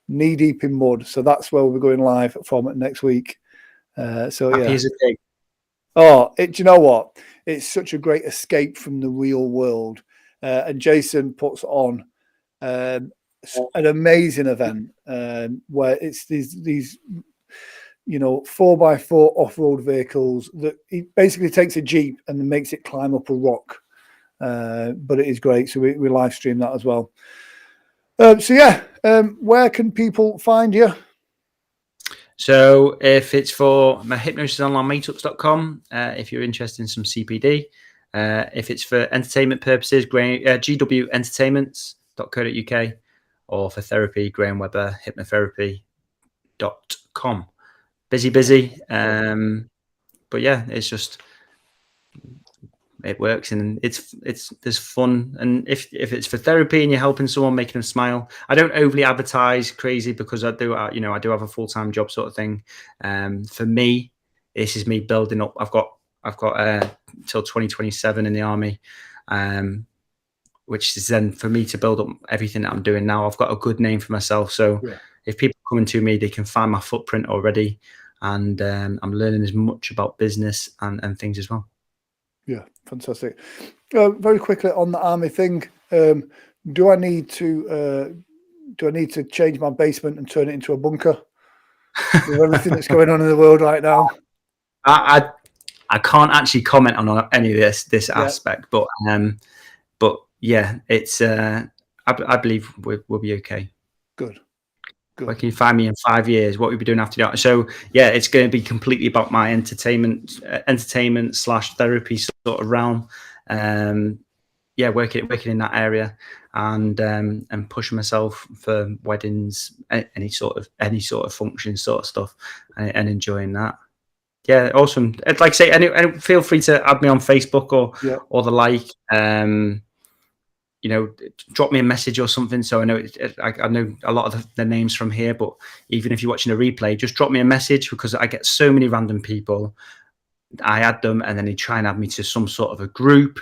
knee deep in mud. So that's where we're going live from next week. Happy as a pig. Oh, do you know what? It's such a great escape from the real world. And Jason puts on an amazing event where it's these 4x4 off-road vehicles that he basically takes a Jeep and then makes it climb up a rock. But it is great. So we live stream that as well. Where can people find you? So if it's for my hypnotisonlinemeetups.com, if you're interested in some CPD, if it's for entertainment purposes, gwentertainments.co.uk, or for therapy, Graham Webber, hypnotherapy.com. Busy. But yeah, it's just, it works and there's fun. And if it's for therapy and you're helping someone, making them smile, I don't overly advertise crazy because I do have a full-time job sort of thing. For me, this is me building up. I've got till 2027 in the army, which is then for me to build up everything that I'm doing now. I've got a good name for myself. So if people are coming to me, they can find my footprint already. And I'm learning as much about business and things as well. Yeah, fantastic. Very quickly on the army thing, do I need to change my basement and turn it into a bunker with everything that's going on in the world right now? I can't actually comment on any of this aspect, but yeah, it's I believe we'll be okay. Good. Where can you find me in 5 years? What we'll be doing after that? So yeah, it's going to be completely about my entertainment / therapy sort of realm. Yeah, working in that area and pushing myself for weddings, any sort of function sort of stuff, and enjoying that. Yeah, awesome. Like I say, any feel free to add me on Facebook or the like. Drop me a message or something. So I know I know a lot of the names from here, but even if you're watching a replay, just drop me a message because I get so many random people. I add them and then they try and add me to some sort of a group.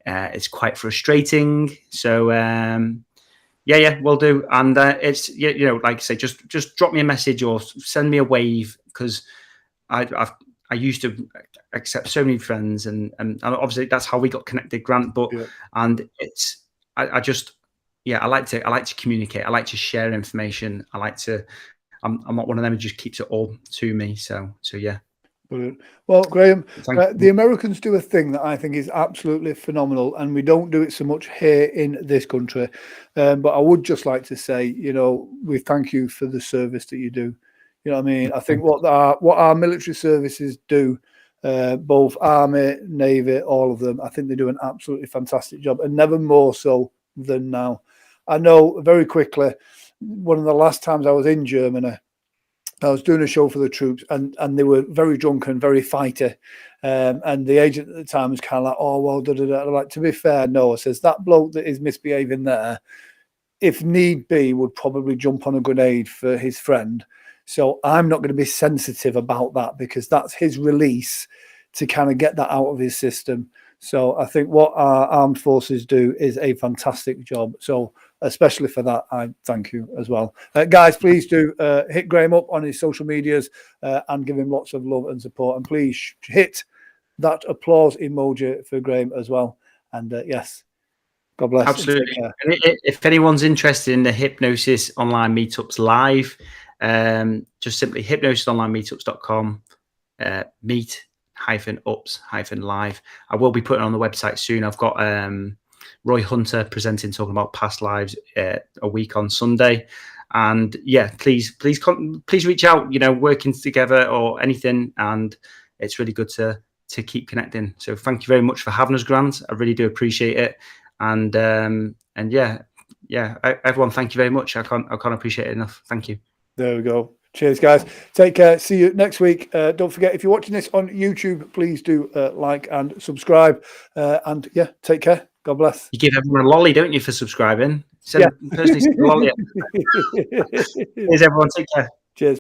It's quite frustrating. So yeah, we'll do. And it's like I say, just drop me a message or send me a wave because I used to accept so many friends and obviously that's how we got connected, Grant. But and it's. I like to communicate. I like to share information. I'm not one of them who just keeps it all to me. So yeah. Brilliant. Well, Graham, the Americans do a thing that I think is absolutely phenomenal, and we don't do it so much here in this country. But I would just like to say, we thank you for the service that you do. You know what I mean? I think what our military services do, both Army, Navy, all of them, I think they do an absolutely fantastic job, and never more so than now. I know very quickly, one of the last times I was in Germany, I was doing a show for the troops and they were very drunk and very fighty. And the agent at the time was kind of like, oh, well, like, to be fair, no, I says, that bloke that is misbehaving there, if need be, would probably jump on a grenade for his friend. So I'm not going to be sensitive about that because that's his release to kind of get that out of his system. So I think what our armed forces do is a fantastic job. So especially for that, I thank you as well. Guys, please do hit Graham up on his social medias and give him lots of love and support. And please hit that applause emoji for Graham as well. And yes, God bless. Absolutely. And if anyone's interested in the Hypnosis Online Meetups live, just simply hypnosisonlinemeetups.com, meet hypnotists-ups-live. I will be putting on the website soon. I've got Roy Hunter presenting, talking about past lives a week on Sunday. And yeah, please reach out, working together or anything. And it's really good to keep connecting. So thank you very much for having us, Grant. I really do appreciate it. And yeah, everyone, thank you very much. I can't appreciate it enough. Thank you. There we go. Cheers, guys. Take care. See you next week. Don't forget, if you're watching this on YouTube, please do like and subscribe. And yeah, take care. God bless. You give everyone a lolly, don't you, for subscribing? Personally, a lolly. Cheers, everyone. Take care.